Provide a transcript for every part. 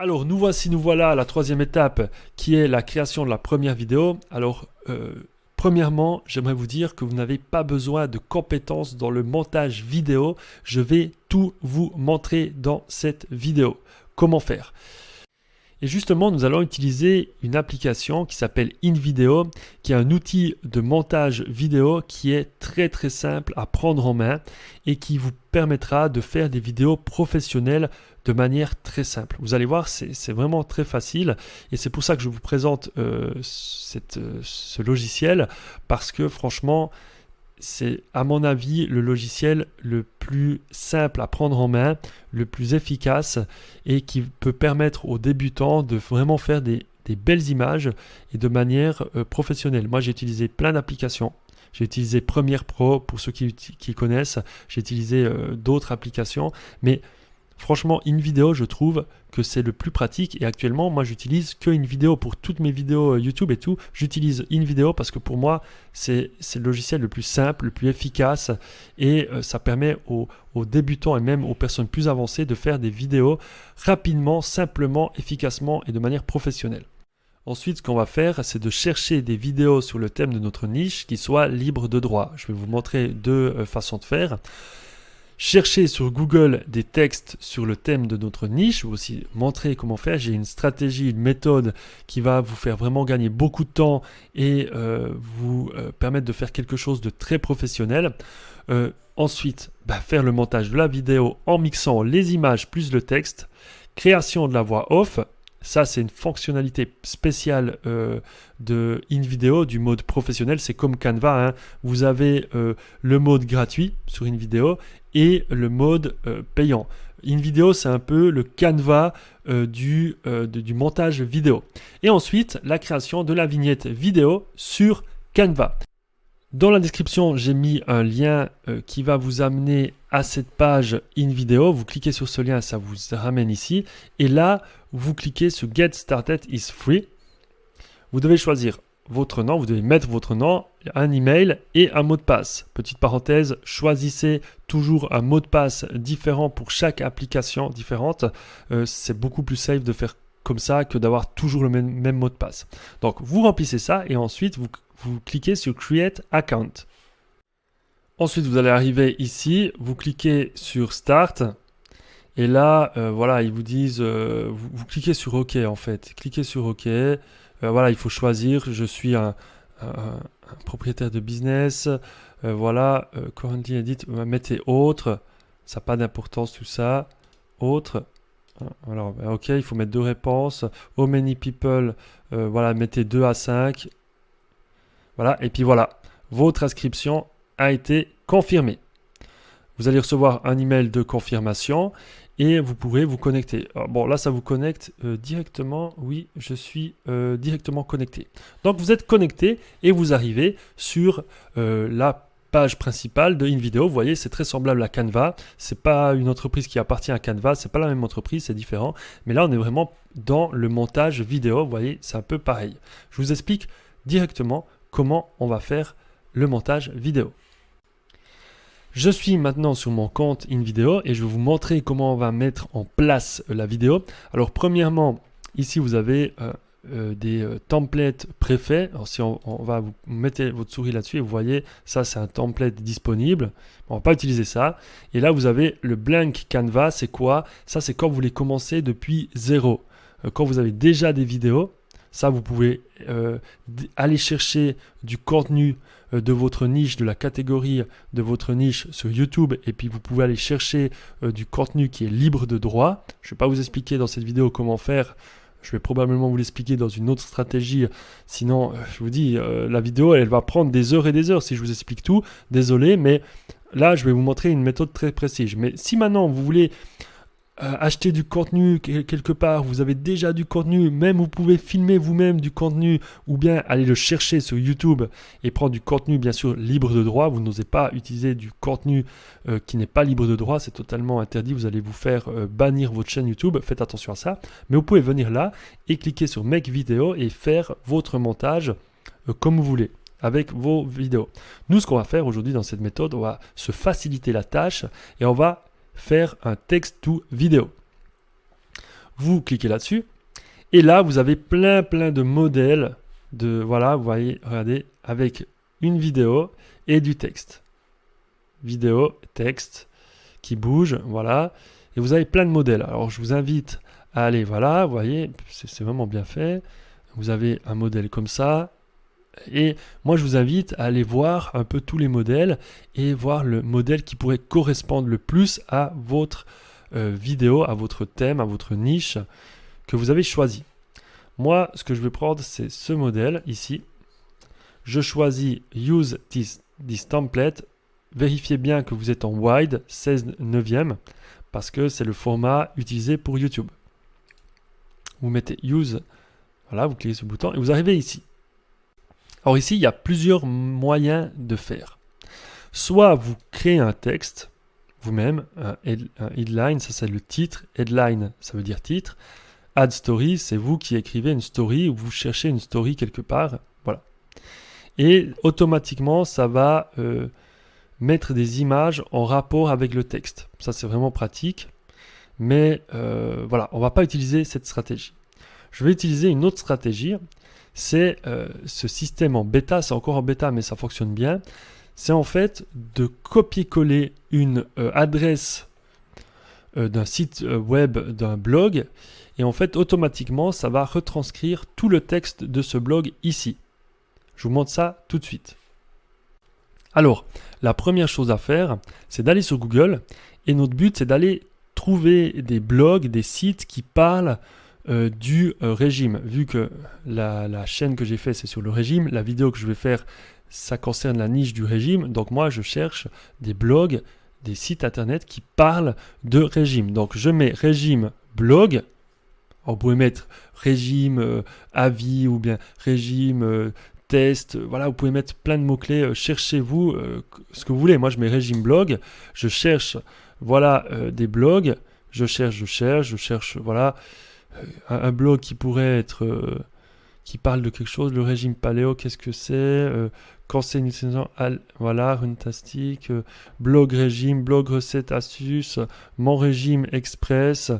Alors nous voilà à la troisième étape qui est la création de la première vidéo. Alors premièrement, j'aimerais vous dire que vous n'avez pas besoin de compétences dans le montage vidéo. Je vais tout vous montrer dans cette vidéo. Comment faire? Et justement, nous allons utiliser une application qui s'appelle InVideo, qui est un outil de montage vidéo qui est très simple à prendre en main et qui vous permettra de faire des vidéos professionnelles de manière très simple. Vous allez voir, c'est vraiment très facile et c'est pour ça que je vous présente ce logiciel parce que franchement, c'est à mon avis le logiciel le plus simple à prendre en main, le plus efficace et qui peut permettre aux débutants de vraiment faire des belles images et de manière professionnelle. Moi j'ai utilisé plein d'applications. J'ai utilisé Premiere Pro pour ceux qui connaissent. J'ai utilisé d'autres applications. Mais franchement, InVideo, je trouve que c'est le plus pratique et actuellement, moi, j'utilise que InVideo pour toutes mes vidéos YouTube et tout. J'utilise InVideo parce que pour moi, c'est le logiciel le plus simple, le plus efficace et ça permet aux débutants et même aux personnes plus avancées de faire des vidéos rapidement, simplement, efficacement et de manière professionnelle. Ensuite, ce qu'on va faire, c'est de chercher des vidéos sur le thème de notre niche qui soient libres de droit. Je vais vous montrer deux façons de faire. Chercher sur Google des textes sur le thème de notre niche. Je vais aussi montrer comment faire. J'ai une stratégie, une méthode qui va vous faire vraiment gagner beaucoup de temps et vous permettre de faire quelque chose de très professionnel. Ensuite, faire le montage de la vidéo en mixant les images plus le texte. Création de la voix off. Ça, c'est une fonctionnalité spéciale de InVideo, du mode professionnel. C'est comme Canva, hein. Vous avez le mode gratuit sur InVideo et le mode payant. InVideo, c'est un peu le Canva du montage vidéo. Et ensuite, la création de la vignette vidéo sur Canva. Dans la description, j'ai mis un lien qui va vous amener à cette page InVideo. Vous cliquez sur ce lien, ça vous ramène ici. Et là, vous cliquez sur Get Started is Free. Vous devez choisir votre nom, vous devez mettre votre nom, un email et un mot de passe. Petite parenthèse, choisissez toujours un mot de passe différent pour chaque application différente. C'est beaucoup plus safe de faire comme ça que d'avoir toujours le même mot de passe. Donc, vous remplissez ça et ensuite, vous cliquez sur Create Account. Ensuite, vous allez arriver ici, vous cliquez sur Start. Et là, voilà, ils vous disent, vous cliquez sur OK en fait. Cliquez sur OK. Voilà, il faut choisir. Je suis un propriétaire de business. Voilà, currently edit, mettez autre. Ça n'a pas d'importance tout ça. Autre. Alors, OK, il faut mettre deux réponses. How many people, voilà, mettez 2 à 5. Voilà, et puis voilà, votre inscription a été confirmée. Vous allez recevoir un email de confirmation et vous pourrez vous connecter. Alors, bon, là, ça vous connecte directement. Oui, je suis directement connecté. Donc, vous êtes connecté et vous arrivez sur la page principale de InVideo. Vous voyez, c'est très semblable à Canva. C'est pas une entreprise qui appartient à Canva. C'est pas la même entreprise, c'est différent. Mais là, on est vraiment dans le montage vidéo. Vous voyez, c'est un peu pareil. Je vous explique directement comment on va faire le montage vidéo. Je suis maintenant sur mon compte InVideo et je vais vous montrer comment on va mettre en place la vidéo. Alors premièrement, ici vous avez des templates préfaits. Alors si on va vous mettez votre souris là-dessus et vous voyez, ça c'est un template disponible. On va pas utiliser ça. Et là vous avez le blank canvas. C'est quoi? Ça c'est quand vous voulez commencer depuis zéro. Quand vous avez déjà des vidéos, ça, vous pouvez aller chercher du contenu de votre niche, de la catégorie de votre niche sur YouTube. Et puis, vous pouvez aller chercher du contenu qui est libre de droit. Je ne vais pas vous expliquer dans cette vidéo comment faire. Je vais probablement vous l'expliquer dans une autre stratégie. Sinon, je vous dis, la vidéo, elle va prendre des heures et des heures si je vous explique tout. Désolé, mais là, je vais vous montrer une méthode très précise. Mais si maintenant, vous voulez acheter du contenu quelque part, vous avez déjà du contenu, même vous pouvez filmer vous-même du contenu ou bien aller le chercher sur YouTube et prendre du contenu bien sûr libre de droit. Vous n'osez pas utiliser du contenu qui n'est pas libre de droit, c'est totalement interdit, vous allez vous faire bannir votre chaîne YouTube, faites attention à ça. Mais vous pouvez venir là et cliquer sur Make Video et faire votre montage comme vous voulez avec vos vidéos. Nous, ce qu'on va faire aujourd'hui dans cette méthode, on va se faciliter la tâche et on va faire un text to vidéo. Vous cliquez là-dessus. Et là, vous avez plein de modèles voilà, vous voyez, regardez, avec une vidéo et du texte. Vidéo, texte qui bouge, voilà. Et vous avez plein de modèles. Alors, je vous invite à aller, voilà, vous voyez, c'est vraiment bien fait. Vous avez un modèle comme ça. Et moi, je vous invite à aller voir un peu tous les modèles et voir le modèle qui pourrait correspondre le plus à votre vidéo, à votre thème, à votre niche que vous avez choisi. Moi, ce que je vais prendre, c'est ce modèle ici. Je choisis Use this template. Vérifiez bien que vous êtes en wide, 16/9, parce que c'est le format utilisé pour YouTube. Vous mettez Use, voilà, vous cliquez sur le bouton et vous arrivez ici. Alors ici, il y a plusieurs moyens de faire. Soit vous créez un texte vous-même, un headline, ça c'est le titre. Headline, ça veut dire titre. Add story, c'est vous qui écrivez une story ou vous cherchez une story quelque part. Voilà. Et automatiquement, ça va mettre des images en rapport avec le texte. Ça, c'est vraiment pratique. Mais voilà, on ne va pas utiliser cette stratégie. Je vais utiliser une autre stratégie. C'est ce système en bêta. C'est encore en bêta, mais ça fonctionne bien. C'est en fait de copier-coller une adresse d'un site web, d'un blog. Et en fait, automatiquement, ça va retranscrire tout le texte de ce blog ici. Je vous montre ça tout de suite. Alors, la première chose à faire, c'est d'aller sur Google. Et notre but, c'est d'aller trouver des blogs, des sites qui parlent du régime. Vu que la chaîne que j'ai fait, c'est sur le régime, la vidéo que je vais faire, ça concerne la niche du régime. Donc moi, je cherche des blogs, des sites internet qui parlent de régime. Donc je mets régime blog. Alors, vous pouvez mettre régime avis ou bien régime test. Voilà, vous pouvez mettre plein de mots-clés. Cherchez-vous ce que vous voulez. Moi, je mets régime blog. Je cherche voilà, des blogs. Je cherche voilà, un blog qui pourrait être... qui parle de quelque chose. Le régime paléo, qu'est-ce que c'est conseil nutrition, voilà, runtastic, blog régime, blog recettes, astuces, mon régime express...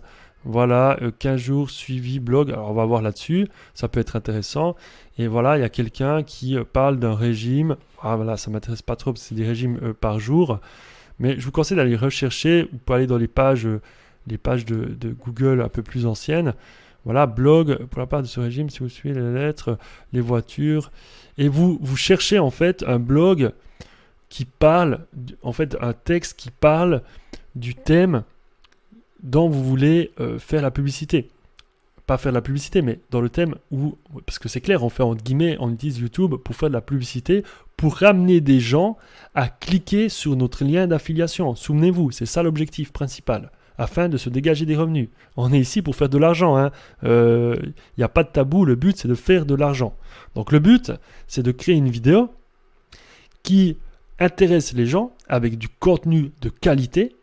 Voilà, 15 jours suivi blog. Alors on va voir là-dessus, ça peut être intéressant. Et voilà, il y a quelqu'un qui parle d'un régime. Ah voilà, ça m'intéresse pas trop parce que c'est des régimes par jour. Mais je vous conseille d'aller rechercher. Vous pouvez aller dans les pages de Google un peu plus anciennes. Voilà, blog pour la part de ce régime, si vous suivez les lettres, les voitures. Et vous cherchez en fait un blog qui parle, en fait un texte qui parle du thème dont vous voulez faire la publicité. Pas faire de la publicité, mais dans le thème où, parce que c'est clair, on fait entre guillemets, on utilise YouTube pour faire de la publicité, pour ramener des gens à cliquer sur notre lien d'affiliation. Souvenez-vous, c'est ça l'objectif principal, afin de se dégager des revenus. On est ici pour faire de l'argent. Il n'y a pas de tabou, le but c'est de faire de l'argent. Donc le but, c'est de créer une vidéo qui intéresse les gens avec du contenu de qualité.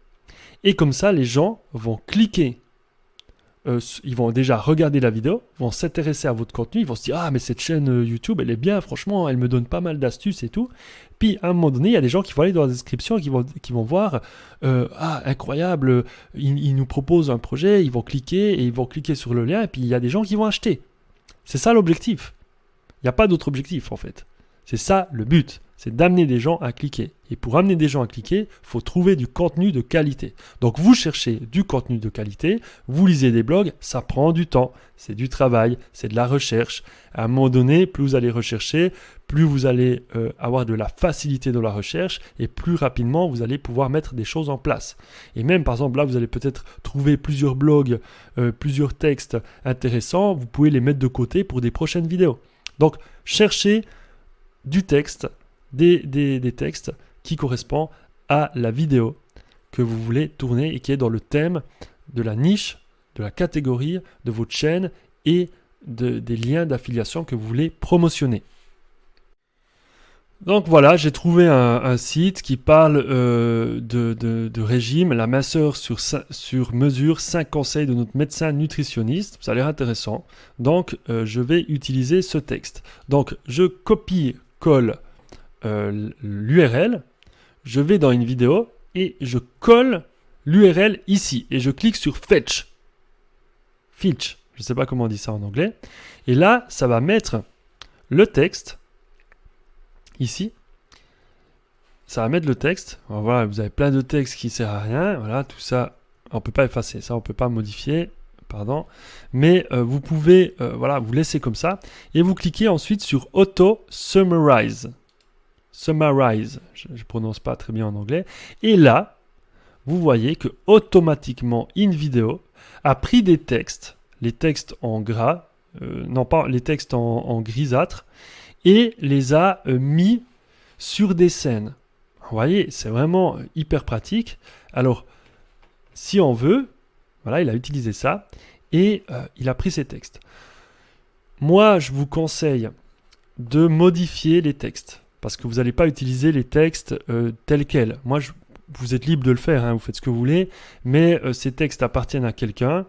Et comme ça, les gens vont cliquer, ils vont déjà regarder la vidéo, vont s'intéresser à votre contenu, ils vont se dire « Ah, mais cette chaîne YouTube, elle est bien, franchement, elle me donne pas mal d'astuces et tout. » Puis, à un moment donné, il y a des gens qui vont aller dans la description et qui vont voir « Ah, incroyable, il nous propose un projet, ils vont cliquer et ils vont cliquer sur le lien et puis il y a des gens qui vont acheter. » C'est ça l'objectif. Il n'y a pas d'autre objectif, en fait. C'est ça le but. C'est d'amener des gens à cliquer. Et pour amener des gens à cliquer, il faut trouver du contenu de qualité. Donc vous cherchez du contenu de qualité, vous lisez des blogs, ça prend du temps, c'est du travail, c'est de la recherche. À un moment donné, plus vous allez rechercher, plus vous allez avoir de la facilité dans la recherche et plus rapidement vous allez pouvoir mettre des choses en place. Et même par exemple là, vous allez peut-être trouver plusieurs blogs, plusieurs textes intéressants, vous pouvez les mettre de côté pour des prochaines vidéos. Donc cherchez du texte, des textes qui correspondent à la vidéo que vous voulez tourner et qui est dans le thème de la niche, de la catégorie de votre chaîne et des liens d'affiliation que vous voulez promotionner. Donc voilà, j'ai trouvé un site qui parle de régime, la minceur sur mesure, 5 conseils de notre médecin nutritionniste. Ça a l'air intéressant. Donc je vais utiliser ce texte. Donc je copie-colle l'URL, je vais dans une vidéo et je colle l'URL ici et je clique sur Fetch. filch. Je ne sais pas comment on dit ça en anglais. Et là, ça va mettre le texte ici. Ça va mettre le texte. Alors voilà, vous avez plein de texte qui ne sert à rien. Voilà, tout ça, on ne peut pas effacer. Ça, on ne peut pas modifier. Pardon. Mais vous pouvez voilà, vous laisser comme ça. Et vous cliquez ensuite sur Auto Summarize. Summarize. Je ne prononce pas très bien en anglais. Et là, vous voyez que automatiquement InVideo a pris des textes, les textes en gras, non pas les textes en grisâtre, et les a mis sur des scènes. Vous voyez, c'est vraiment hyper pratique. Alors, si on veut, voilà, il a utilisé ça et il a pris ces textes. Moi, je vous conseille de modifier les textes parce que vous n'allez pas utiliser les textes tels quels. Moi, vous êtes libre de le faire, hein, vous faites ce que vous voulez, mais ces textes appartiennent à quelqu'un.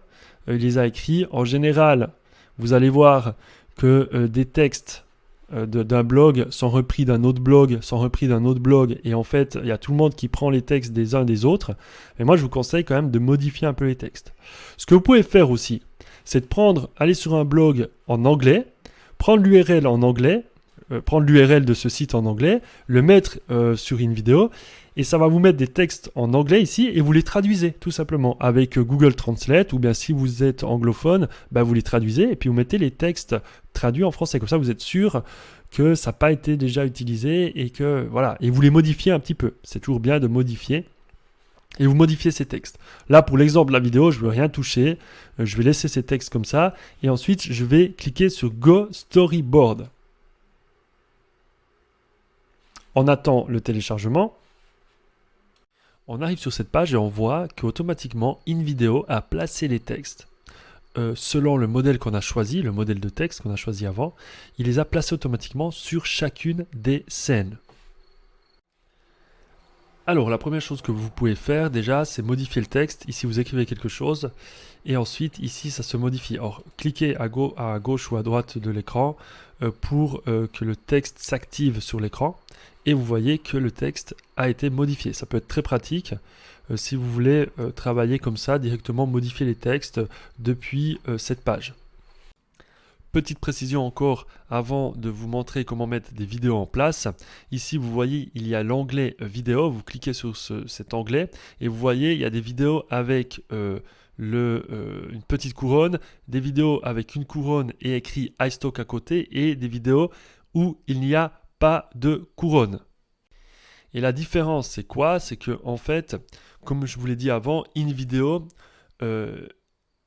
Il les a écrits. En général, vous allez voir que des textes d'un blog sont repris d'un autre blog, et en fait, il y a tout le monde qui prend les textes des uns des autres. Et moi, je vous conseille quand même de modifier un peu les textes. Ce que vous pouvez faire aussi, c'est de aller sur un blog en anglais, prendre l'URL en anglais, prendre l'URL de ce site en anglais, le mettre sur InVideo, et ça va vous mettre des textes en anglais ici, et vous les traduisez tout simplement avec Google Translate, ou bien si vous êtes anglophone, bah, vous les traduisez, et puis vous mettez les textes traduits en français. Comme ça, vous êtes sûr que ça n'a pas été déjà utilisé, et que voilà, et vous les modifiez un petit peu. C'est toujours bien de modifier. Et vous modifiez ces textes. Là, pour l'exemple de la vidéo, je ne veux rien toucher. Je vais laisser ces textes comme ça. Et ensuite, je vais cliquer sur Go Storyboard. On attend le téléchargement. On arrive sur cette page et on voit qu'automatiquement, InVideo a placé les textes selon le modèle qu'on a choisi, le modèle de texte qu'on a choisi avant. Il les a placés automatiquement sur chacune des scènes. Alors, la première chose que vous pouvez faire déjà, c'est modifier le texte. Ici, vous écrivez quelque chose et ensuite, ici, ça se modifie. Alors, cliquez à gauche ou à droite de l'écran pour que le texte s'active sur l'écran et vous voyez que le texte a été modifié. Ça peut être très pratique si vous voulez travailler comme ça, directement modifier les textes depuis cette page. Petite précision encore avant de vous montrer comment mettre des vidéos en place. Ici, vous voyez, il y a l'onglet vidéo. Vous cliquez sur cet onglet et vous voyez, il y a des vidéos avec une petite couronne, des vidéos avec une couronne et écrit iStock à côté et des vidéos où il n'y a pas de couronne. Et la différence, c'est quoi? C'est que en fait, comme je vous l'ai dit avant, InVideo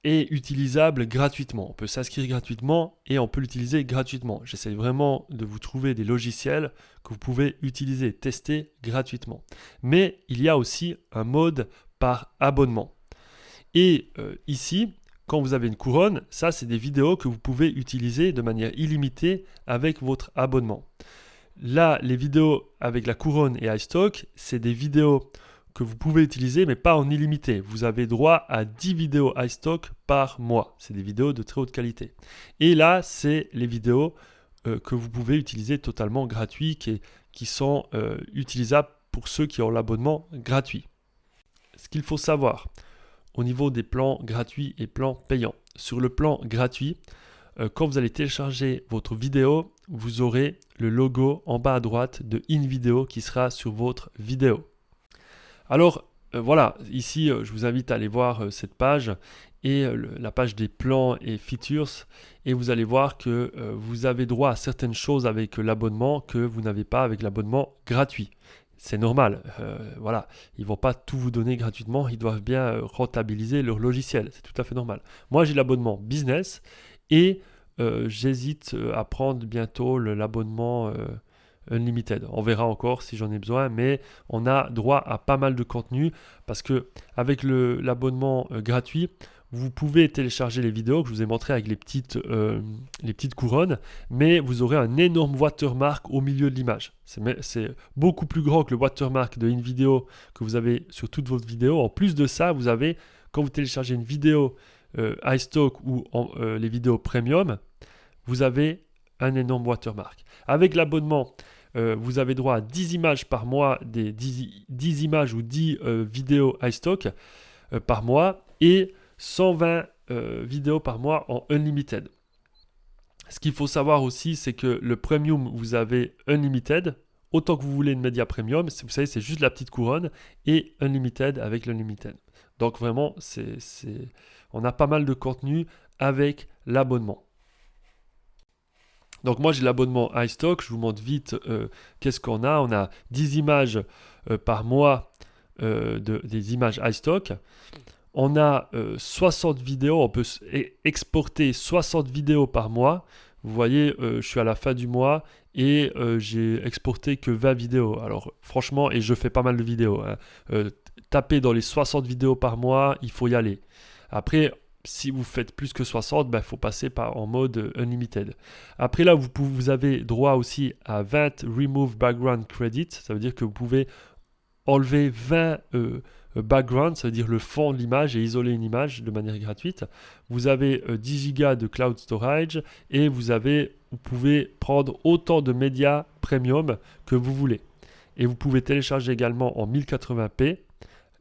est utilisable gratuitement. On peut s'inscrire gratuitement et on peut l'utiliser gratuitement. J'essaie vraiment de vous trouver des logiciels que vous pouvez utiliser, tester gratuitement. Mais il y a aussi un mode par abonnement. Et ici, quand vous avez une couronne, ça c'est des vidéos que vous pouvez utiliser de manière illimitée avec votre abonnement. Là, les vidéos avec la couronne et iStock, c'est des vidéos que vous pouvez utiliser, mais pas en illimité. Vous avez droit à 10 vidéos iStock par mois. C'est des vidéos de très haute qualité. Et là, c'est les vidéos que vous pouvez utiliser totalement gratuits, qui sont utilisables pour ceux qui ont l'abonnement gratuit. Ce qu'il faut savoir au niveau des plans gratuits et plans payants. Sur le plan gratuit, quand vous allez télécharger votre vidéo, vous aurez le logo en bas à droite de InVideo qui sera sur votre vidéo. Alors voilà, ici je vous invite à aller voir cette page et la page des plans et features et vous allez voir que vous avez droit à certaines choses avec l'abonnement que vous n'avez pas avec l'abonnement gratuit. C'est normal, voilà, ils ne vont pas tout vous donner gratuitement, ils doivent bien rentabiliser leur logiciel, c'est tout à fait normal. Moi j'ai l'abonnement business et j'hésite à prendre bientôt l'abonnement Unlimited. On verra encore si j'en ai besoin, mais on a droit à pas mal de contenu parce que avec l'abonnement gratuit, vous pouvez télécharger les vidéos que je vous ai montré avec les petites couronnes, mais vous aurez un énorme watermark au milieu de l'image. C'est beaucoup plus grand que le watermark de InVideo que vous avez sur toutes vos vidéos. En plus de ça, vous avez, quand vous téléchargez une vidéo iStock ou les vidéos premium, vous avez un énorme watermark. Avec l'abonnement, vous avez droit à 10 images par mois, 10 images ou 10 vidéos iStock par mois et 120 vidéos par mois en unlimited. Ce qu'il faut savoir aussi, c'est que le premium, vous avez unlimited, autant que vous voulez une média premium. Vous savez, c'est juste la petite couronne, et unlimited avec l'unlimited. Donc vraiment, on a pas mal de contenu avec l'abonnement. Donc moi, j'ai l'abonnement iStock. Je vous montre vite qu'est-ce qu'on a. On a 10 images par mois, des images iStock. On a 60 vidéos, on peut exporter 60 vidéos par mois. Vous voyez, je suis à la fin du mois et j'ai exporté que 20 vidéos. Alors franchement, et je fais pas mal de vidéos, hein. Tapez dans les 60 vidéos par mois, il faut y aller. Après, si vous faites plus que 60, il faut passer en mode unlimited. Après là, vous avez droit aussi à 20 remove background credits. Ça veut dire que vous pouvez enlever 20 background, ça veut dire le fond de l'image, et isoler une image de manière gratuite. Vous avez 10 Go de cloud storage et vous pouvez prendre autant de médias premium que vous voulez. Et vous pouvez télécharger également en 1080p,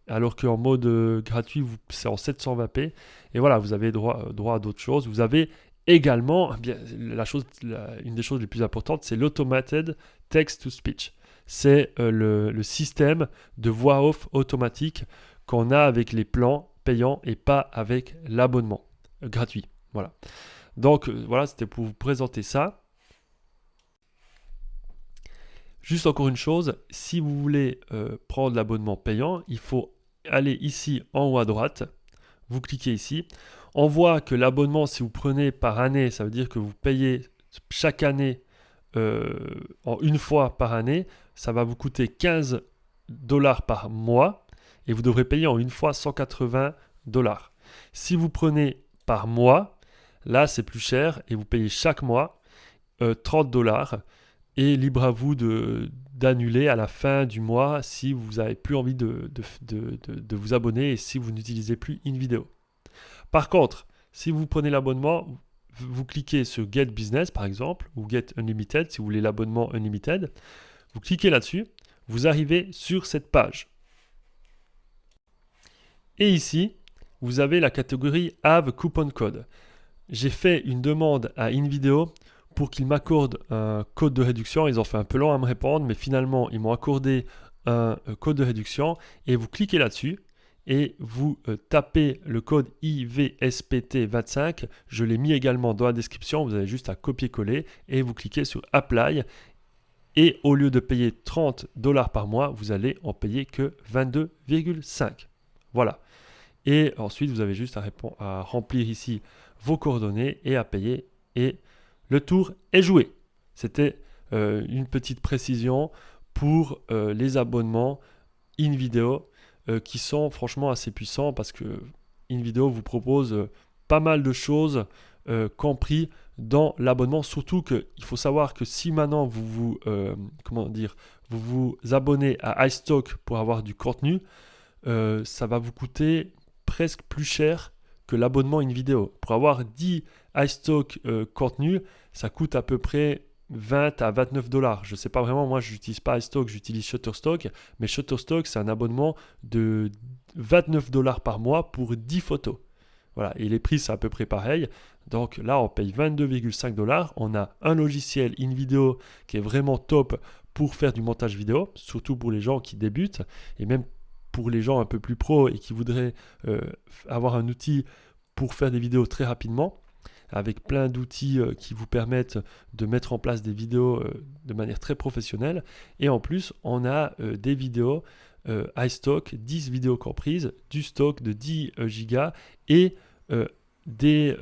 alors qu'en mode gratuit, c'est en 720p. Et voilà, vous avez droit à d'autres choses. Vous avez également, une des choses les plus importantes, c'est l'automated text-to-speech. C'est le système de voix off automatique qu'on a avec les plans payants et pas avec l'abonnement gratuit. Voilà. Donc voilà, c'était pour vous présenter ça. Juste encore une chose, si vous voulez prendre l'abonnement payant, il faut aller ici en haut à droite. Vous cliquez ici. On voit que l'abonnement, si vous prenez par année, ça veut dire que vous payez chaque année en une fois par année, ça va vous coûter 15 $ par mois et vous devrez payer en une fois 180 $. Si vous prenez par mois, là c'est plus cher et vous payez chaque mois 30 $ et libre à vous d'annuler à la fin du mois si vous n'avez plus envie de vous abonner et si vous n'utilisez plus InVideo. Par contre, si vous prenez l'abonnement, vous cliquez sur Get Business par exemple, ou Get Unlimited si vous voulez l'abonnement Unlimited. Vous cliquez là-dessus, vous arrivez sur cette page. Et ici, vous avez la catégorie Have Coupon Code. J'ai fait une demande à InVideo pour qu'ils m'accordent un code de réduction. Ils ont fait un peu long à me répondre, mais finalement, ils m'ont accordé un code de réduction. Et vous cliquez là-dessus et vous tapez le code IVSPT25. Je l'ai mis également dans la description. Vous avez juste à copier-coller et vous cliquez sur Apply. Et au lieu de payer 30 $ par mois, vous allez en payer que 22,5. Voilà. Et ensuite, vous avez juste à remplir ici vos coordonnées et à payer. Et le tour est joué. C'était une petite précision pour les abonnements InVideo qui sont franchement assez puissants parce que InVideo vous propose pas mal de choses compris dans l'abonnement. Surtout qu'il faut savoir que si maintenant vous vous abonnez à iStock pour avoir du contenu, ça va vous coûter presque plus cher que l'abonnement InVideo. Pour avoir 10 iStock contenu, ça coûte à peu près 20 à 29 $. Je ne sais pas vraiment, moi je n'utilise pas iStock, j'utilise Shutterstock, mais Shutterstock c'est un abonnement de 29 $ par mois pour 10 photos. Voilà, et les prix c'est à peu près pareil. Donc là on paye 22,5 $. On a un logiciel InVideo qui est vraiment top pour faire du montage vidéo, surtout pour les gens qui débutent, et même pour les gens un peu plus pros et qui voudraient avoir un outil pour faire des vidéos très rapidement, avec plein d'outils qui vous permettent de mettre en place des vidéos de manière très professionnelle. Et en plus, on a des vidéos iStock, 10 vidéos comprises, du stock de 10 Go et des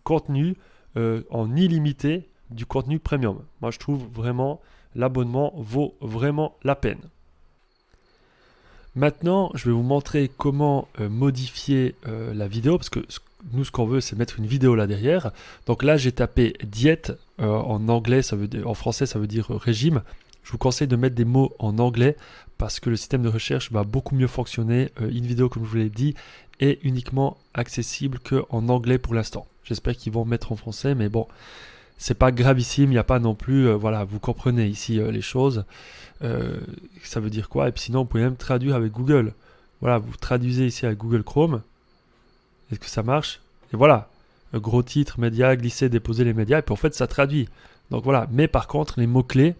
contenus en illimité, du contenu premium. Moi, je trouve vraiment l'abonnement vaut vraiment la peine. Maintenant, je vais vous montrer comment modifier la vidéo, parce que nous, ce qu'on veut, c'est mettre une vidéo là derrière. Donc là, j'ai tapé diète en anglais, en français, ça veut dire régime. Je vous conseille de mettre des mots en anglais parce que le système de recherche va beaucoup mieux fonctionner. InVideo, comme je vous l'ai dit, est uniquement accessible qu'en anglais pour l'instant. J'espère qu'ils vont mettre en français, mais bon, c'est pas gravissime, il n'y a pas non plus, voilà, vous comprenez ici les choses. Ça veut dire quoi? Et puis sinon, vous pouvez même traduire avec Google. Voilà, vous traduisez ici avec Google Chrome. Est-ce que ça marche? Et voilà, gros titre, médias, glisser, déposer les médias, et puis en fait ça traduit. Donc voilà, mais par contre les mots-clés,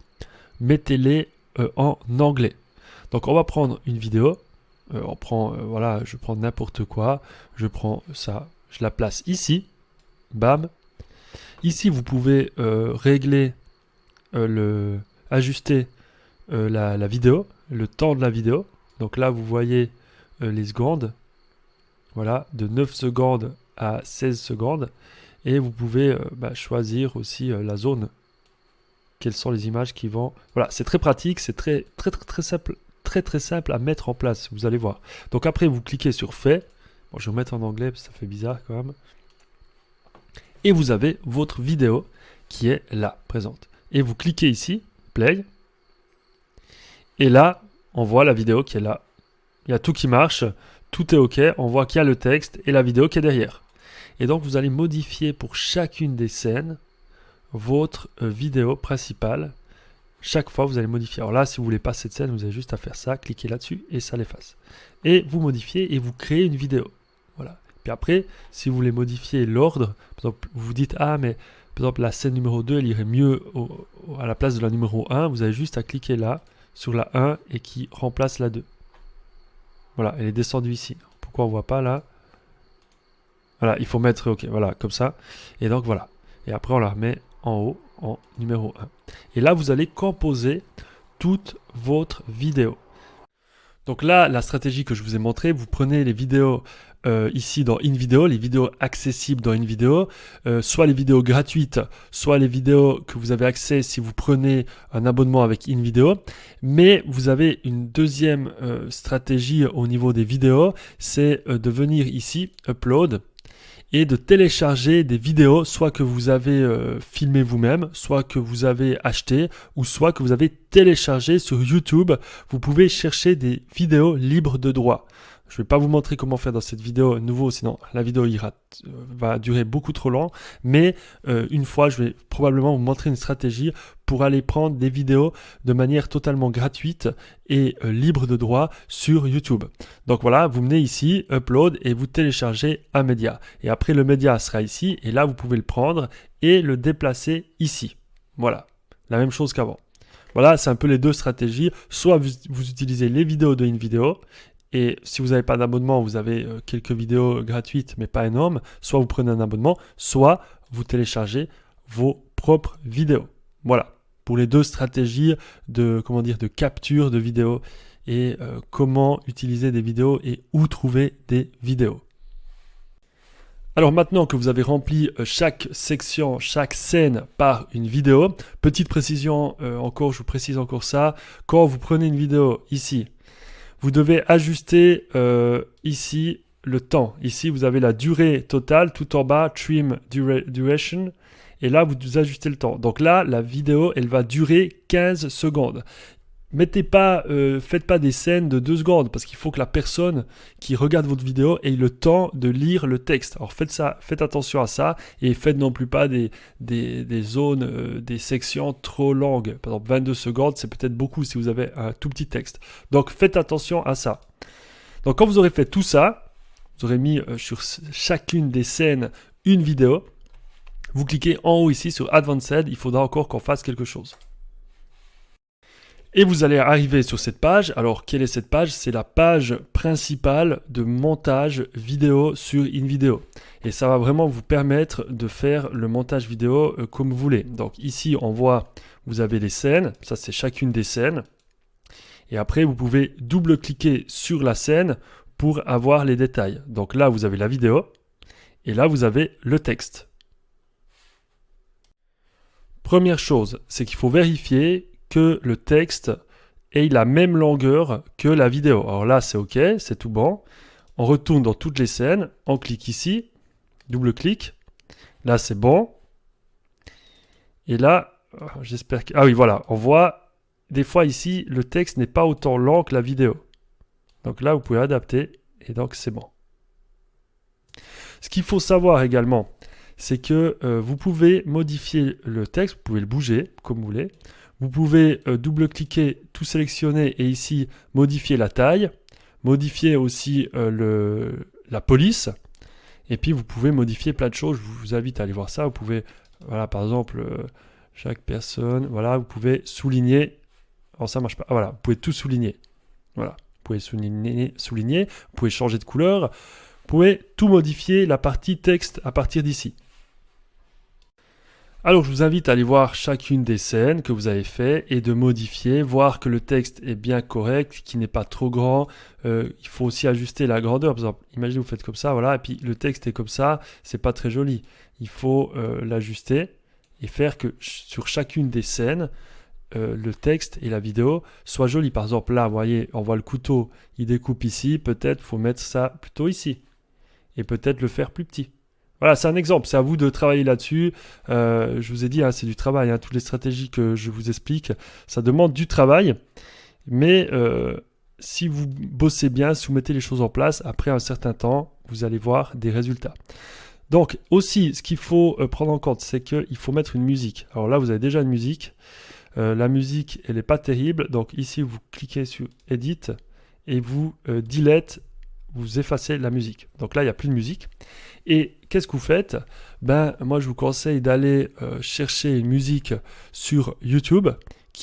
mettez-les en anglais. Donc on va prendre une vidéo, voilà, je prends n'importe quoi, je prends ça, je la place ici, bam. Ici vous pouvez régler, ajuster la vidéo, le temps de la vidéo. Donc là vous voyez les secondes, voilà, de 9 secondes à 16 secondes. Et vous pouvez choisir aussi la zone. Quelles sont les images qui vont... Voilà, c'est très pratique, c'est très simple, très simple à mettre en place, vous allez voir. Donc après, vous cliquez sur Fait. Bon, je vais remettre en anglais, parce que ça fait bizarre quand même. Et vous avez votre vidéo qui est là, présente. Et vous cliquez ici, Play. Et là, on voit la vidéo qui est là. Il y a tout qui marche, tout est OK. On voit qu'il y a le texte et la vidéo qui est derrière. Et donc, vous allez modifier pour chacune des scènes votre vidéo principale. Chaque fois, vous allez modifier. Alors là, si vous voulez pas cette scène, vous avez juste à faire ça, cliquer là-dessus et ça l'efface. Et vous modifiez et vous créez une vidéo. Voilà. Puis après, si vous voulez modifier l'ordre, par exemple, vous vous dites, ah, mais par exemple, la scène numéro 2, elle irait mieux à la place de la numéro 1. Vous avez juste à cliquer là, sur la 1 et qui remplace la 2. Voilà, elle est descendue ici. Pourquoi on ne voit pas là? Voilà, il faut mettre, ok, voilà, comme ça. Et donc voilà. Et après, on la remet en haut, en numéro 1. Et là, vous allez composer toute votre vidéo. Donc là, la stratégie que je vous ai montrée, vous prenez les vidéos ici dans InVideo, les vidéos accessibles dans InVideo, soit les vidéos gratuites, soit les vidéos que vous avez accès si vous prenez un abonnement avec InVideo. Mais vous avez une deuxième stratégie au niveau des vidéos, c'est de venir ici, Upload, et de télécharger des vidéos, soit que vous avez filmé vous-même, soit que vous avez acheté, ou soit que vous avez téléchargé sur YouTube. Vous pouvez chercher des vidéos libres de droit. Je ne vais pas vous montrer comment faire dans cette vidéo nouveau, sinon la vidéo va durer beaucoup trop long. Mais une fois, je vais probablement vous montrer une stratégie pour aller prendre des vidéos de manière totalement gratuite et libre de droit sur YouTube. Donc voilà, vous venez ici, Upload, et vous téléchargez un média. Et après, le média sera ici, et là, vous pouvez le prendre et le déplacer ici. Voilà, la même chose qu'avant. Voilà, c'est un peu les deux stratégies. Soit vous utilisez les vidéos de InVideo, et si vous n'avez pas d'abonnement, vous avez quelques vidéos gratuites, mais pas énormes. Soit vous prenez un abonnement, soit vous téléchargez vos propres vidéos. Voilà, pour les deux stratégies de capture de vidéos et comment utiliser des vidéos et où trouver des vidéos. Alors maintenant que vous avez rempli chaque section, chaque scène par une vidéo, petite précision encore, je vous précise encore ça, quand vous prenez une vidéo ici, vous devez ajuster ici le temps. Ici, vous avez la durée totale, tout en bas, Trim Duration. Et là, vous ajustez le temps. Donc là, la vidéo, elle va durer 15 secondes. Faites pas des scènes de 2 secondes, parce qu'il faut que la personne qui regarde votre vidéo ait le temps de lire le texte. Alors faites attention à ça, et faites non plus pas des zones, des sections trop longues. Par exemple, 22 secondes, c'est peut-être beaucoup si vous avez un tout petit texte. Donc faites attention à ça. Donc quand vous aurez fait tout ça, vous aurez mis sur chacune des scènes une vidéo, vous cliquez en haut ici sur Advanced, il faudra encore qu'on fasse quelque chose. Et vous allez arriver sur cette page. Alors, quelle est cette page? C'est la page principale de montage vidéo sur InVideo. Et ça va vraiment vous permettre de faire le montage vidéo comme vous voulez. Donc ici, on voit, vous avez les scènes. Ça, c'est chacune des scènes. Et après, vous pouvez double-cliquer sur la scène pour avoir les détails. Donc là, vous avez la vidéo. Et là, vous avez le texte. Première chose, c'est qu'il faut vérifier que le texte ait la même longueur que la vidéo. Alors là, c'est OK, c'est tout bon. On retourne dans toutes les scènes, on clique ici, double-clic. Là, c'est bon. Et là, j'espère que... Ah oui, voilà, on voit, des fois ici, le texte n'est pas autant long que la vidéo. Donc là, vous pouvez adapter, et donc c'est bon. Ce qu'il faut savoir également, c'est que vous pouvez modifier le texte, vous pouvez le bouger comme vous voulez. Vous pouvez double-cliquer, tout sélectionner et ici modifier la taille, modifier aussi la police. Et puis vous pouvez modifier plein de choses, je vous invite à aller voir ça. Vous pouvez, voilà, par exemple, chaque personne, voilà, vous pouvez souligner. Alors ça marche pas. Ah, voilà, vous pouvez tout souligner. Voilà, vous pouvez souligner, vous pouvez changer de couleur, vous pouvez tout modifier la partie texte à partir d'ici. Alors je vous invite à aller voir chacune des scènes que vous avez fait et de modifier, voir que le texte est bien correct, qu'il n'est pas trop grand. Il faut aussi ajuster la grandeur. Par exemple, imaginez vous faites comme ça, voilà, et puis le texte est comme ça, c'est pas très joli. Il faut l'ajuster et faire que sur chacune des scènes, le texte et la vidéo soient jolis. Par exemple là, vous voyez, on voit le couteau, il découpe ici, peut-être faut mettre ça plutôt ici. Et peut-être le faire plus petit. Voilà, c'est un exemple, c'est à vous de travailler là-dessus. Je vous ai dit, hein, c'est du travail, hein, toutes les stratégies que je vous explique, ça demande du travail. Mais si vous bossez bien, si vous mettez les choses en place, après un certain temps, vous allez voir des résultats. Donc aussi, ce qu'il faut prendre en compte, c'est qu'il faut mettre une musique. Alors là, vous avez déjà une musique. La musique, elle n'est pas terrible. Donc ici, vous cliquez sur Edit et vous delete, vous effacez la musique. Donc là, il n'y a plus de musique. Et qu'est-ce que vous faites? Ben, moi, je vous conseille d'aller chercher une musique sur YouTube,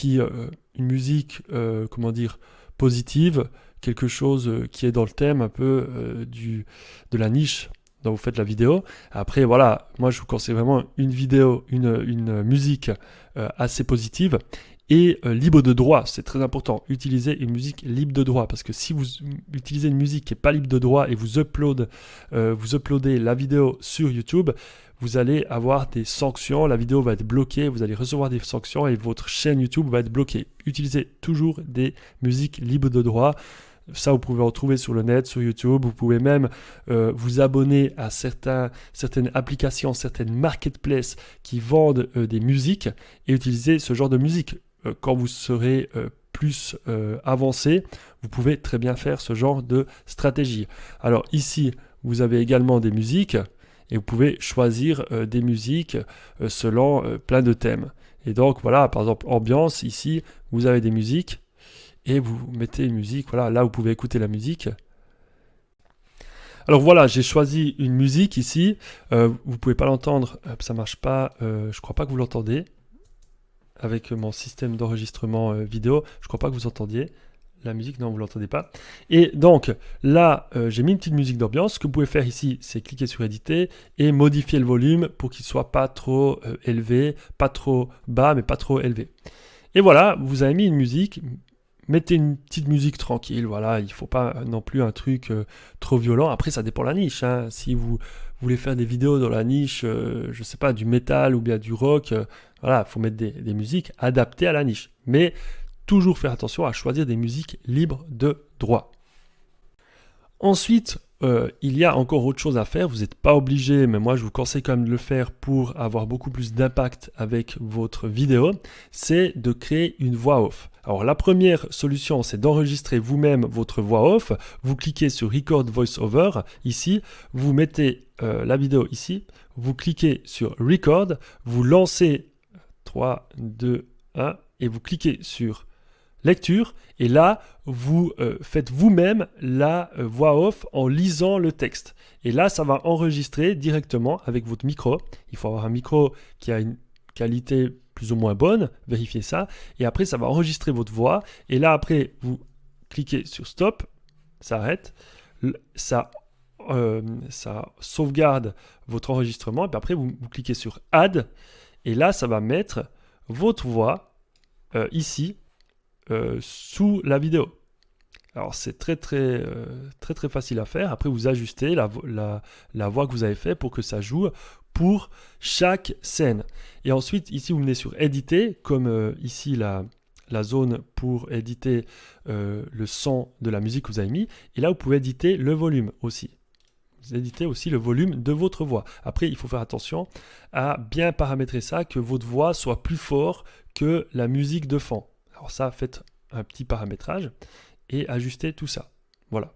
une musique, comment dire, positive, quelque chose qui est dans le thème un peu de la niche dont vous faites la vidéo. Après, voilà, moi, je vous conseille vraiment une vidéo, une musique assez positive. Et libre de droit, c'est très important. Utilisez une musique libre de droit, parce que si vous utilisez une musique qui n'est pas libre de droit et vous uploadez la vidéo sur YouTube, vous allez avoir des sanctions, la vidéo va être bloquée, vous allez recevoir des sanctions et votre chaîne YouTube va être bloquée. Utilisez toujours des musiques libres de droit. Ça, vous pouvez en trouver sur le net, sur YouTube. Vous pouvez même vous abonner à certaines applications, certaines marketplaces qui vendent des musiques et utiliser ce genre de musique. Quand vous serez plus avancé, vous pouvez très bien faire ce genre de stratégie. Alors ici, vous avez également des musiques et vous pouvez choisir des musiques selon plein de thèmes. Et donc voilà, par exemple, ambiance, ici, vous avez des musiques et vous mettez une musique, voilà, là vous pouvez écouter la musique. Alors voilà, j'ai choisi une musique ici, vous pouvez pas l'entendre, ça marche pas, je crois pas que vous l'entendez. Avec mon système d'enregistrement vidéo, je crois pas que vous entendiez la musique, non, vous l'entendez pas. Et donc là, j'ai mis une petite musique d'ambiance. Ce que vous pouvez faire ici, c'est cliquer sur éditer et modifier le volume pour qu'il soit pas trop élevé, pas trop bas, mais pas trop élevé. Et voilà, vous avez mis une musique. Mettez une petite musique tranquille, voilà, il ne faut pas non plus un truc trop violent. Après, ça dépend de la niche, hein. Si vous voulez faire des vidéos dans la niche, je ne sais pas, du métal ou bien du rock, voilà, il faut mettre des musiques adaptées à la niche. Mais toujours faire attention à choisir des musiques libres de droit. Ensuite, il y a encore autre chose à faire, vous n'êtes pas obligé, mais moi je vous conseille quand même de le faire pour avoir beaucoup plus d'impact avec votre vidéo, c'est de créer une voix off. Alors la première solution, c'est d'enregistrer vous-même votre voix off. Vous cliquez sur Record Voice Over, ici, vous mettez la vidéo ici, vous cliquez sur Record, vous lancez 3, 2, 1, et vous cliquez sur lecture, et là, vous faites vous-même la voix off en lisant le texte. Et là, ça va enregistrer directement avec votre micro. Il faut avoir un micro qui a une qualité plus ou moins bonne, vérifiez ça. Et après, ça va enregistrer votre voix. Et là, après, vous cliquez sur Stop, ça arrête. Ça sauvegarde votre enregistrement. Et puis après, vous cliquez sur Add. Et là, ça va mettre votre voix ici, sous la vidéo. Alors c'est très facile à faire. Après vous ajustez la voix que vous avez fait pour que ça joue pour chaque scène. Et ensuite ici vous venez sur éditer, comme ici la zone pour éditer le son de la musique que vous avez mis. Et là vous pouvez éditer le volume aussi. Vous éditez aussi le volume de votre voix. Après il faut faire attention à bien paramétrer ça, que votre voix soit plus fort que la musique de fond. Alors ça, faites un petit paramétrage et ajustez tout ça. Voilà.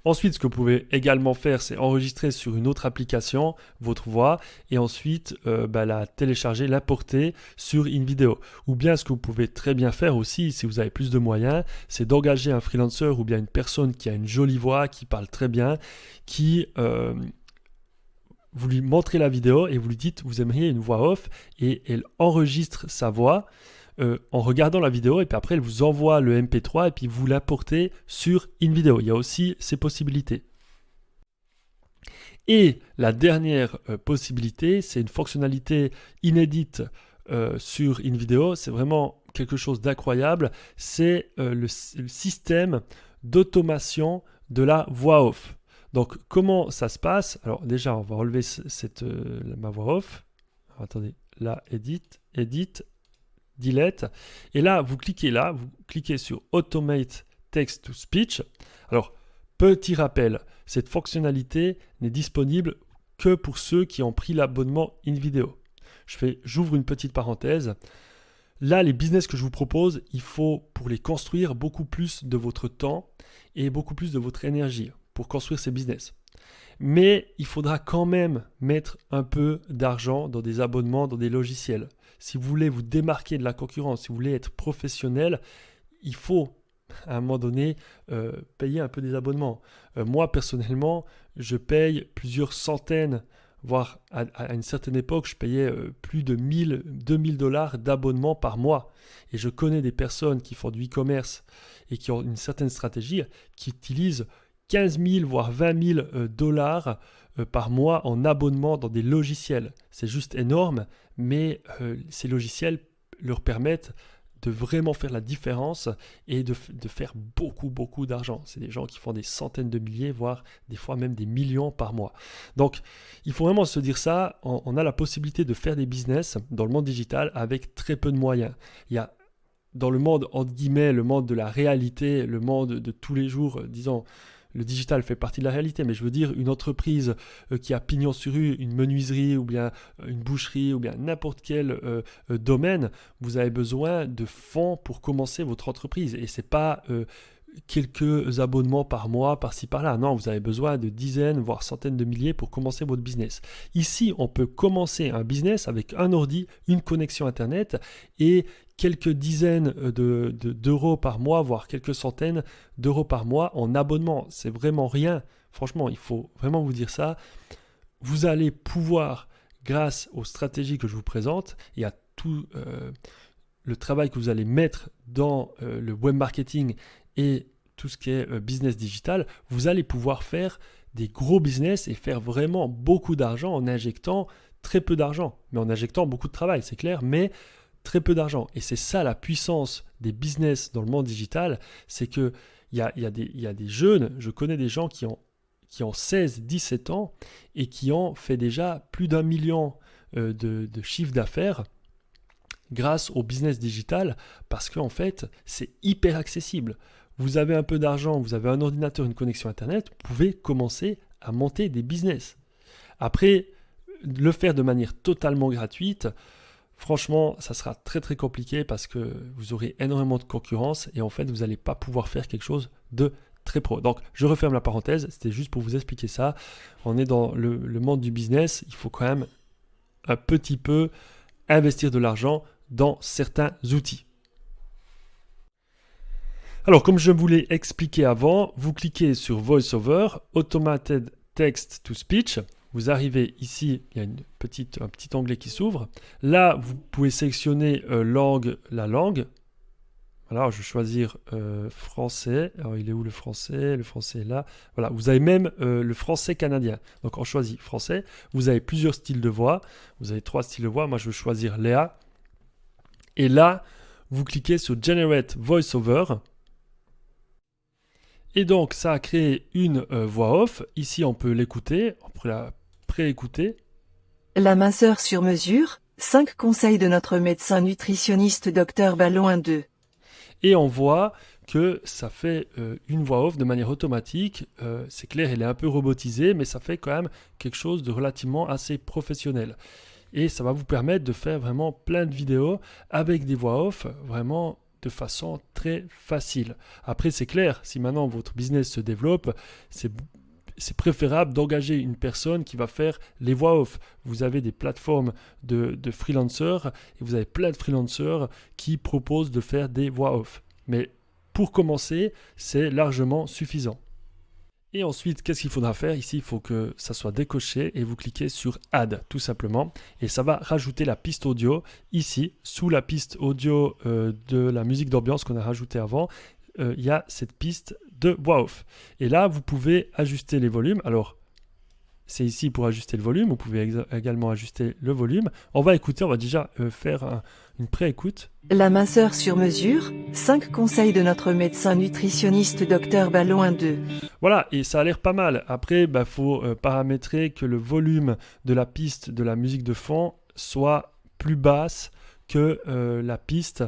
Ensuite, ce que vous pouvez également faire, c'est enregistrer sur une autre application votre voix et ensuite la télécharger, l'importer sur InVideo. Ou bien ce que vous pouvez très bien faire aussi, si vous avez plus de moyens, c'est d'engager un freelancer ou bien une personne qui a une jolie voix, qui parle très bien, qui... vous lui montrez la vidéo et vous lui dites vous aimeriez une voix off et elle enregistre sa voix en regardant la vidéo et puis après elle vous envoie le MP3 et puis vous l'importez sur InVideo. Il y a aussi ces possibilités. Et la dernière possibilité, c'est une fonctionnalité inédite sur InVideo. C'est vraiment quelque chose d'incroyable. C'est le système d'automation de la voix off. Donc, comment ça se passe? Alors, déjà, on va relever ma voix off. Alors, attendez, là, edit, delete. Et là, vous cliquez sur Automate Text to Speech. Alors, petit rappel, cette fonctionnalité n'est disponible que pour ceux qui ont pris l'abonnement InVideo. J'ouvre une petite parenthèse. Là, les business que je vous propose, il faut, pour les construire, beaucoup plus de votre temps et beaucoup plus de votre énergie pour construire ces business. Mais il faudra quand même mettre un peu d'argent dans des abonnements, dans des logiciels. Si vous voulez vous démarquer de la concurrence, si vous voulez être professionnel, il faut à un moment donné payer un peu des abonnements. Moi, personnellement, je paye plusieurs centaines, voire à une certaine époque, je payais plus de 1000, 2000 $ d'abonnement par mois. Et je connais des personnes qui font du e-commerce et qui ont une certaine stratégie, qui utilisent 15 000 voire 20 000 $ par mois en abonnement dans des logiciels. C'est juste énorme, mais ces logiciels leur permettent de vraiment faire la différence et de faire beaucoup d'argent. C'est des gens qui font des centaines de milliers, voire des fois même des millions par mois. Donc, il faut vraiment se dire ça, on a la possibilité de faire des business dans le monde digital avec très peu de moyens. Il y a dans le monde, entre guillemets, le monde de la réalité, le monde de tous les jours, disons, le digital fait partie de la réalité, mais je veux dire une entreprise qui a pignon sur rue, une menuiserie ou bien une boucherie ou bien n'importe quel domaine, vous avez besoin de fonds pour commencer votre entreprise. Et ce n'est pas quelques abonnements par mois, par-ci par-là. Non, vous avez besoin de dizaines, voire centaines de milliers pour commencer votre business. Ici, on peut commencer un business avec un ordi, une connexion Internet et quelques dizaines d'euros par mois, voire quelques centaines d'euros par mois en abonnement. C'est vraiment rien. Franchement, il faut vraiment vous dire ça. Vous allez pouvoir, grâce aux stratégies que je vous présente et à tout le travail que vous allez mettre dans le web marketing et tout ce qui est business digital, vous allez pouvoir faire des gros business et faire vraiment beaucoup d'argent en injectant très peu d'argent, mais en injectant beaucoup de travail, c'est clair, mais très peu d'argent. Et c'est ça la puissance des business dans le monde digital, c'est qu'il y a des jeunes, je connais des gens qui ont 16, 17 ans et qui ont fait déjà plus d'1 million de chiffre d'affaires grâce au business digital parce qu'en fait, c'est hyper accessible. Vous avez un peu d'argent, vous avez un ordinateur, une connexion Internet, vous pouvez commencer à monter des business. Après, le faire de manière totalement gratuite, franchement, ça sera très compliqué parce que vous aurez énormément de concurrence et en fait, vous n'allez pas pouvoir faire quelque chose de très pro. Donc, je referme la parenthèse, c'était juste pour vous expliquer ça. On est dans le monde du business, il faut quand même un petit peu investir de l'argent dans certains outils. Alors, comme je vous l'ai expliqué avant, vous cliquez sur VoiceOver, Automated Text to Speech. Vous arrivez ici, il y a un petit onglet qui s'ouvre. Là, vous pouvez sélectionner la langue. Alors, je vais choisir français. Alors, il est où le français? Le français est là. Voilà, vous avez même le français canadien. Donc, on choisit français. Vous avez plusieurs styles de voix. Vous avez 3 styles de voix. Moi, je vais choisir Léa. Et là, vous cliquez sur Generate VoiceOver. Et donc, ça a créé une voix off. Ici, on peut l'écouter. On peut la préécouter. La minceur sur mesure, 5 conseils de notre médecin nutritionniste Dr Ballon 2. Et on voit que ça fait une voix off de manière automatique. C'est clair, elle est un peu robotisée, mais ça fait quand même quelque chose de relativement assez professionnel. Et ça va vous permettre de faire vraiment plein de vidéos avec des voix off vraiment de façon très facile. Après, c'est clair, si maintenant votre business se développe, c'est préférable d'engager une personne qui va faire les voix off. Vous avez des plateformes de freelancers et vous avez plein de freelancers qui proposent de faire des voix off. Mais pour commencer, c'est largement suffisant. Et ensuite, qu'est-ce qu'il faudra faire? Ici, il faut que ça soit décoché et vous cliquez sur Add, tout simplement. Et ça va rajouter la piste audio ici, sous la piste audio de la musique d'ambiance qu'on a rajoutée avant. Il y a cette piste de voix off. Et là, vous pouvez ajuster les volumes. Alors, c'est ici pour ajuster le volume. Vous pouvez également ajuster le volume. On va écouter, on va déjà faire une pré-écoute. La minceur sur mesure, 5 conseils de notre médecin nutritionniste Dr Ballon 2. Voilà, et ça a l'air pas mal. Après, il faut paramétrer que le volume de la piste de la musique de fond soit plus basse que la piste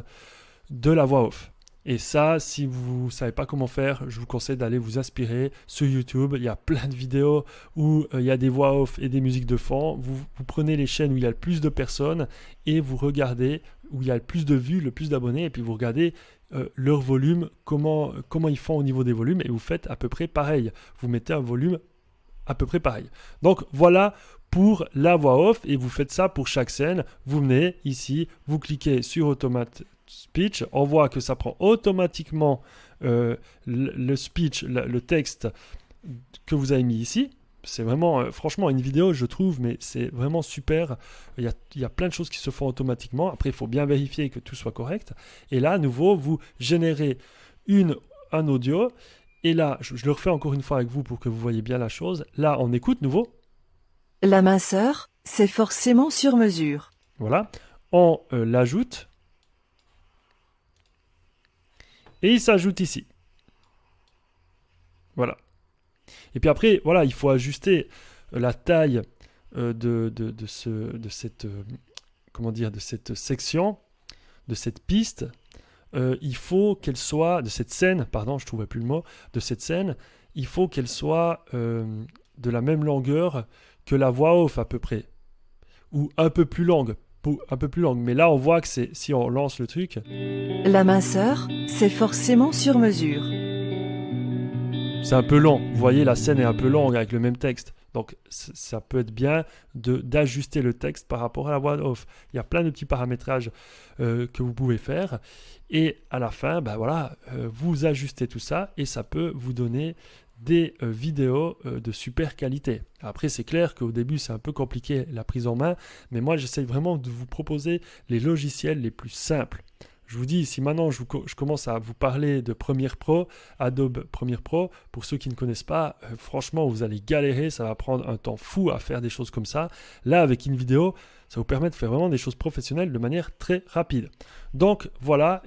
de la voix off. Et ça, si vous ne savez pas comment faire, je vous conseille d'aller vous inspirer sur YouTube. Il y a plein de vidéos où il y a des voix off et des musiques de fond. Vous prenez les chaînes où il y a le plus de personnes et vous regardez où il y a le plus de vues, le plus d'abonnés, et puis vous regardez leur volume, comment ils font au niveau des volumes, et vous faites à peu près pareil. Vous mettez un volume à peu près pareil. Donc voilà pour la voix off, et vous faites ça pour chaque scène. Vous venez ici, vous cliquez sur Automate Speech, on voit que ça prend automatiquement le speech, le texte que vous avez mis ici. C'est vraiment, franchement, une vidéo, je trouve, mais c'est vraiment super. Il y a plein de choses qui se font automatiquement. Après, il faut bien vérifier que tout soit correct. Et là, à nouveau, vous générez un audio. Et là, je le refais encore une fois avec vous pour que vous voyez bien la chose. Là, on écoute nouveau. La minceur, c'est forcément sur mesure. Voilà. On l'ajoute. Et il s'ajoute ici. Voilà. Et puis après, voilà, il faut ajuster la taille de cette section, de cette piste. Il faut qu'elle soit, de cette scène, pardon, je ne trouvais plus le mot, de cette scène, il faut qu'elle soit de la même longueur que la voix off à peu près. Ou un peu plus longue. Mais là, on voit que si on lance le truc... La minceur, c'est forcément sur mesure. C'est un peu long. Vous voyez, la scène est un peu longue avec le même texte. Donc, ça peut être bien d'ajuster le texte par rapport à la voix off. Il y a plein de petits paramétrages que vous pouvez faire. Et à la fin, vous ajustez tout ça et ça peut vous donner des vidéos de super qualité. Après, c'est clair qu'au début, c'est un peu compliqué la prise en main, mais moi, j'essaie vraiment de vous proposer les logiciels les plus simples. Je vous dis, si maintenant je commence à vous parler de Premiere Pro, Adobe Premiere Pro, pour ceux qui ne connaissent pas, franchement, vous allez galérer, ça va prendre un temps fou à faire des choses comme ça. Là, avec une vidéo, ça vous permet de faire vraiment des choses professionnelles de manière très rapide. Donc voilà,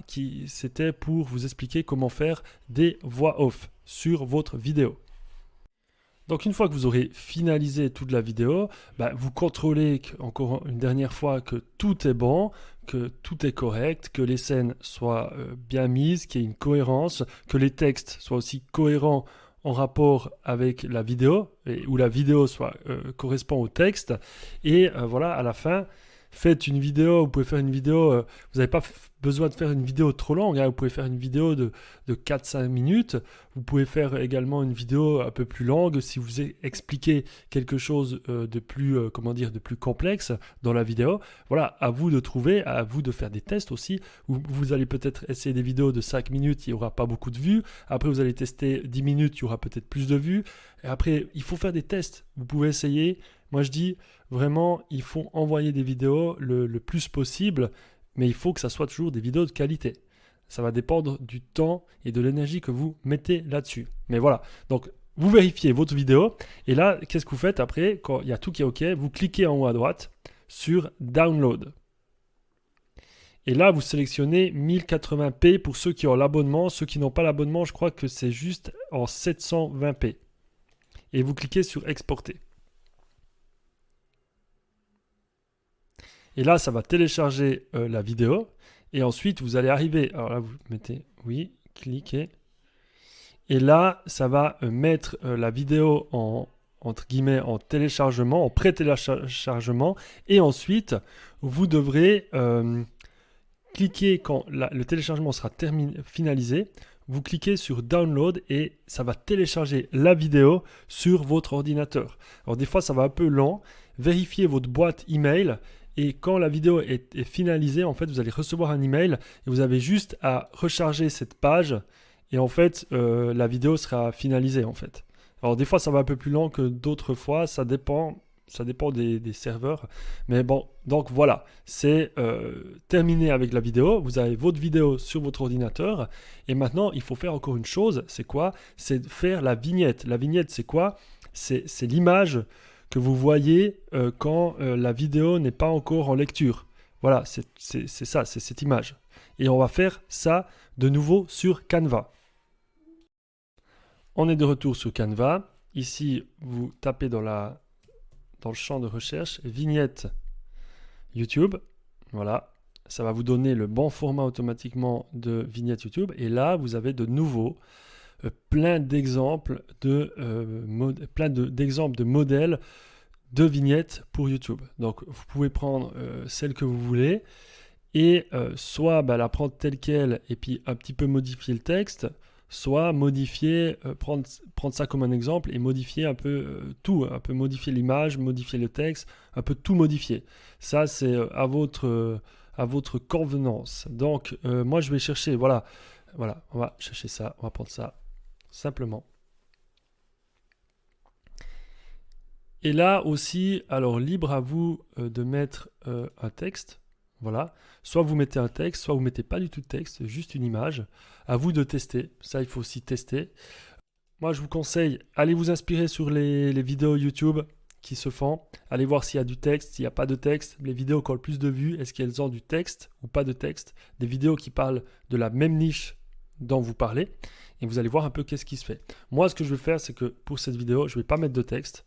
c'était pour vous expliquer comment faire des voix off sur votre vidéo. Donc une fois que vous aurez finalisé toute la vidéo, vous contrôlez encore une dernière fois que tout est bon, que tout est correct, que les scènes soient bien mises, qu'il y ait une cohérence, que les textes soient aussi cohérents en rapport avec la vidéo, où la vidéo correspond au texte. Et voilà, à la fin, faites une vidéo, vous pouvez faire une vidéo, vous n'avez pas besoin de faire une vidéo trop longue, vous pouvez faire une vidéo de 4-5 minutes, vous pouvez faire également une vidéo un peu plus longue si vous expliquez quelque chose de plus complexe dans la vidéo. Voilà, à vous de trouver, à vous de faire des tests aussi. Vous allez peut-être essayer des vidéos de 5 minutes, il n'y aura pas beaucoup de vues. Après, vous allez tester 10 minutes, il y aura peut-être plus de vues. Et après, il faut faire des tests. Vous pouvez essayer. Moi, je dis vraiment, il faut envoyer des vidéos le plus possible, mais il faut que ça soit toujours des vidéos de qualité. Ça va dépendre du temps et de l'énergie que vous mettez là-dessus. Mais voilà, donc vous vérifiez votre vidéo, et là, qu'est-ce que vous faites après? Quand il y a tout qui est OK, vous cliquez en haut à droite sur Download. Et là, vous sélectionnez 1080p pour ceux qui ont l'abonnement. Ceux qui n'ont pas l'abonnement, je crois que c'est juste en 720p. Et vous cliquez sur Exporter. Et là, ça va télécharger la vidéo. Et ensuite, vous allez arriver. Alors là, vous mettez oui, cliquez. Et là, ça va mettre la vidéo entre guillemets en téléchargement, en pré-téléchargement. Et ensuite, vous devrez cliquez quand le téléchargement sera finalisé. Vous cliquez sur Download et ça va télécharger la vidéo sur votre ordinateur. Alors des fois, ça va un peu lent. Vérifiez votre boîte email et quand la vidéo est finalisée, en fait, vous allez recevoir un email et vous avez juste à recharger cette page et en fait, la vidéo sera finalisée en fait. Alors des fois, ça va un peu plus lent que d'autres fois, ça dépend des serveurs. Mais bon, donc voilà, c'est terminé avec la vidéo. Vous avez votre vidéo sur votre ordinateur. Et maintenant, il faut faire encore une chose. C'est quoi? C'est faire la vignette. La vignette, c'est quoi? C'est l'image que vous voyez quand la vidéo n'est pas encore en lecture. Voilà, c'est ça, c'est cette image. Et on va faire ça de nouveau sur Canva. On est de retour sur Canva. Ici, vous tapez dans le champ de recherche, vignette YouTube. Voilà, ça va vous donner le bon format automatiquement de vignette YouTube. Et là, vous avez de nouveau plein d'exemples d'exemples de modèles de vignettes pour YouTube. Donc, vous pouvez prendre celle que vous voulez et soit la prendre telle qu'elle et puis un petit peu modifier le texte, soit modifier, prendre ça comme un exemple et modifier un peu tout, un peu modifier l'image, modifier le texte, un peu tout modifier. Ça, c'est à votre convenance. Donc, moi, je vais chercher, voilà, on va chercher ça, on va prendre ça simplement. Et là aussi, alors libre à vous de mettre un texte. Voilà, soit vous mettez un texte, soit vous mettez pas du tout de texte, juste une image. À vous de tester, ça il faut aussi tester. Moi je vous conseille, allez vous inspirer sur les vidéos YouTube qui se font. Allez voir s'il y a du texte, s'il n'y a pas de texte. Les vidéos qui ont le plus de vues, est-ce qu'elles ont du texte ou pas de texte? Des vidéos qui parlent de la même niche dont vous parlez. Et vous allez voir un peu qu'est-ce qui se fait. Moi ce que je vais faire, c'est que pour cette vidéo, je ne vais pas mettre de texte.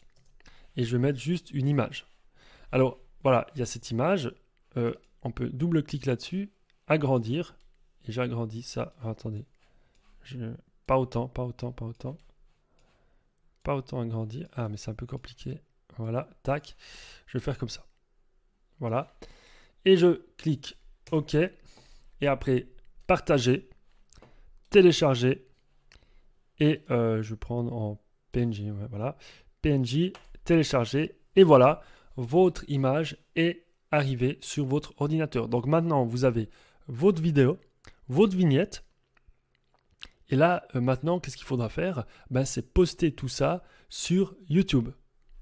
Et je vais mettre juste une image. Alors voilà, il y a cette image. On peut double-cliquer là-dessus, agrandir, et j'agrandis ça. Ah, attendez, pas autant agrandir. Ah, mais c'est un peu compliqué. Voilà, tac, je vais faire comme ça. Voilà, et je clique OK, et après partager, télécharger, et je vais prendre en PNG. Ouais, voilà, PNG, télécharger, et voilà, votre image est arriver sur votre ordinateur. Donc maintenant, vous avez votre vidéo, votre vignette. Et là, maintenant, qu'est-ce qu'il faudra faire? C'est poster tout ça sur YouTube.